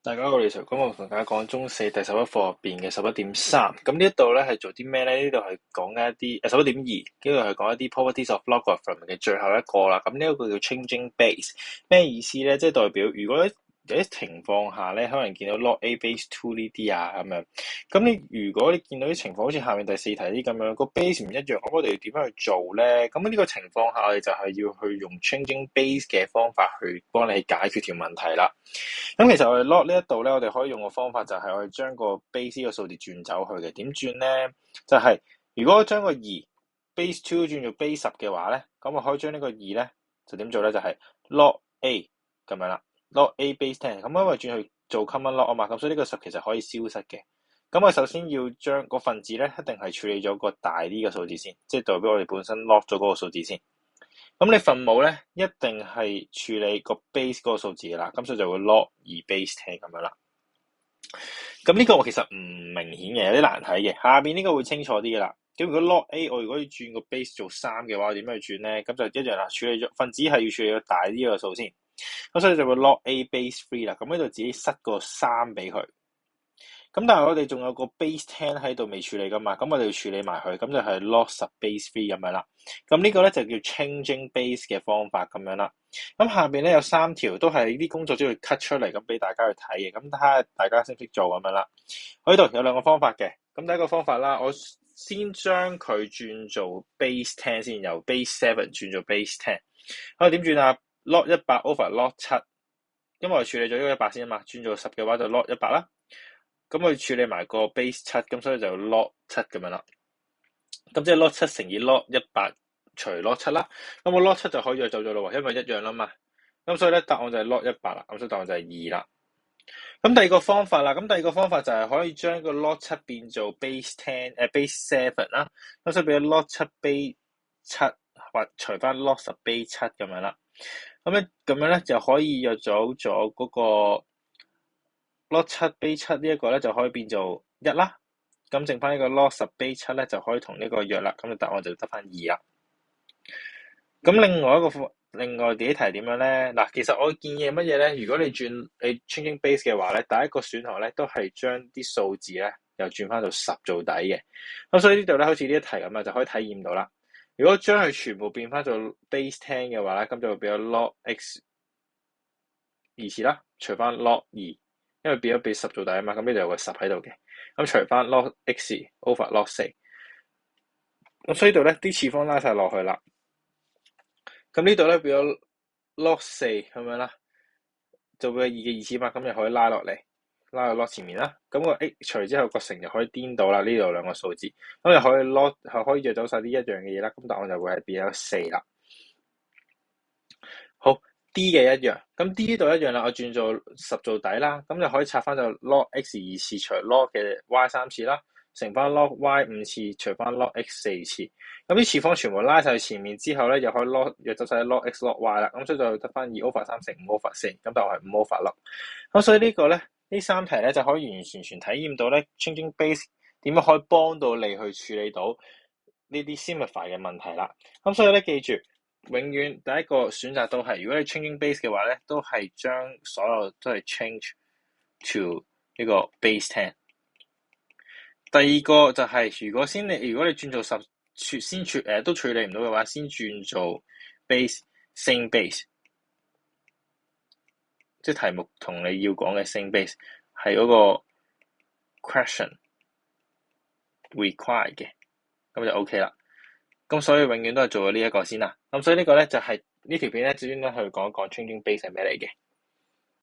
大家好，我哋今日同大家講中四第11課入邊嘅11.3。咁呢一度咧係做啲咩咧？呢度係講緊一啲11.2，呢度係講一啲 properties of logarithm 嘅最後一個啦。咁呢一個叫 changing base，咩意思咧？即係代表如果有啲情況下咧，可能見到 log a base 2呢啲啊咁樣。咁如果你見到啲情況好似下面第4題啲咁樣，個 base 唔一樣，咁我哋要點樣去做咧？咁呢個情況下，我哋就係要去用 changing base 嘅方法去幫你解決條問題啦。咁其實我哋 log 呢一度咧，我哋可以用個方法就係我哋將個 base 個數字轉走去嘅。點轉咧？就係如果我將個2 base 2轉做 base 10嘅話咧，咁我可以將呢個2咧就點做咧？就係 log a 咁樣啦，log a base 10。咁因為轉去做 common log 啊嘛，咁所以呢個10其實可以消失嘅。咁我首先要將個分子咧，一定係處理咗個大啲嘅數字先，即係代表我哋本身 log 咗嗰個數字先。咁你分母咧一定係處理個 base 嗰個數字啦，咁所以就會 log 2 base 10咁樣啦。咁呢個我其實唔明顯嘅，有啲難睇嘅。下邊呢個會清楚啲嘅啦。咁如果 log a 我如果要轉個 base 做3嘅話，點樣去轉咧？咁就一樣啦，處理咗分子係要處理個大啲個數先。咁所以就會 log a base 3啦。咁呢度自己塞個3俾佢。咁但係我哋仲有個 base 10喺度未處理噶嘛，咁我哋要處理埋佢，咁就係 log 10 base 3咁樣啦。咁呢個咧就叫 changing base 嘅方法咁樣啦。咁下邊咧有3條都係啲工作都要 cut 出嚟，咁俾大家去睇嘅。咁睇下大家識唔識做咁樣啦。我呢度有2個方法嘅。咁第一個方法啦，我先將佢轉做 base 10先，由 base 7轉做 base 10。我點轉啊？log 100 over log 7，因為我處理咗呢個100先啊嘛，轉做10嘅話就 log 100啦。咁佢處理埋個 base 7，咁所以就 log 7咁樣啦。咁即係 log 7乘以 log 100除 log 7啦。咁我 log 7就可以約走咗咯喎，因為一樣啦嘛。咁所以咧答案就係 log 100啦。咁所以答案就係2啦。咁第二個方法啦，咁第二個方法就係可以將個 log 7變做 base 10，base 7啦。咁所以變咗 log 7 base 7或除翻 log 10 base 7咁樣啦。咁樣咧就可以約走咗嗰個log 7 base 7呢一個咧就可以變做1啦，咁剩翻呢個 log 10 base 7咧就可以同呢個約啦，咁就答案就得翻2啦。咁另外第一題點樣咧？嗱，其實我建議係乜嘢咧？如果你changing base 嘅話咧，第一個選項咧都係將啲數字咧又轉翻到10做底嘅。咁所以呢度咧好似呢一題咁啊，就可以體驗到啦。如果將佢全部變翻做 base 10嘅話咧，咁就會變咗 log x 二次啦，除翻 log 2。因為變咗俾10做底啊嘛，咁呢度有個10喺度嘅，咁除翻 log x over log 4，咁所以呢度咧啲次方拉晒落去啦，咁呢度咧變咗 log 4咁樣啦，就會有2嘅2次嘛，咁就可以拉落嚟，拉到 log 前面啦，咁個 x 除之後個乘就可以顛倒啦，呢度兩個數字，咁就可以約走晒啲一樣嘅嘢啦，咁答案就會係變咗4啦。好。D 嘅一樣，咁 D 呢度一樣啦，我轉做10做底啦，咁就可以拆翻就 log x 2次除 log 嘅 y 3次啦，乘翻 log y 5次除翻 log x 4次，咁啲次方全部拉晒去前面之後咧，又可以約走晒 log x log y 啦，咁所以就得翻2 over 3乘5 over 4，咁就係5 over 6。咁所以呢個咧，呢3題咧就可以完完全全體驗到咧 changing base 點樣可以幫到你去處理到呢啲 simplify 嘅問題啦。咁所以咧記住。永遠第一個選擇都係，如果你 changing base 嘅話咧，都係將所有都係 change to 呢個 base 10。第二個就係，如果你轉做10，都處理唔到嘅話，先轉做 same base，即係題目同你要講嘅 same base 係嗰個 question required 嘅，咁就 OK 啦。咁所以永遠都係做咗呢一個先啦。咁所以呢個咧就係呢條片咧，主要咧去講一講 changing base 係咩嚟嘅。